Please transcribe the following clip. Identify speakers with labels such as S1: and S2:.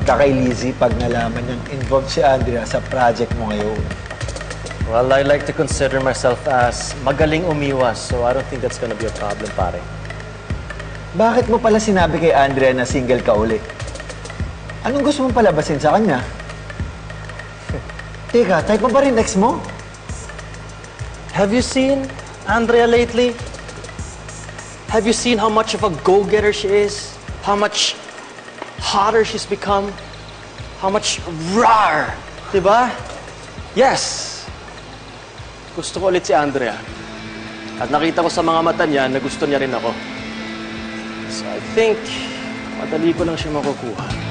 S1: ka kay Lizzie pag nalaman niyang involved si Andrea sa project mo ngayon?
S2: Well, I like to consider myself as magaling umiwas, so I don't think that's gonna be a problem, pare.
S1: Bakit mo pala sinabi kay Andrea na single ka uli? Anong gusto mong palabasin sa kanya? Teka, type mo ba rin ex mo?
S2: Have you seen Andrea lately? Have you seen how much of a go-getter she is? How much hotter she's become? How much rawr? Diba? Yes! Gusto ko ulit si Andrea. At nakita ko sa mga mata niya na gusto niya rin ako. So I think, madali ko lang siya makukuha.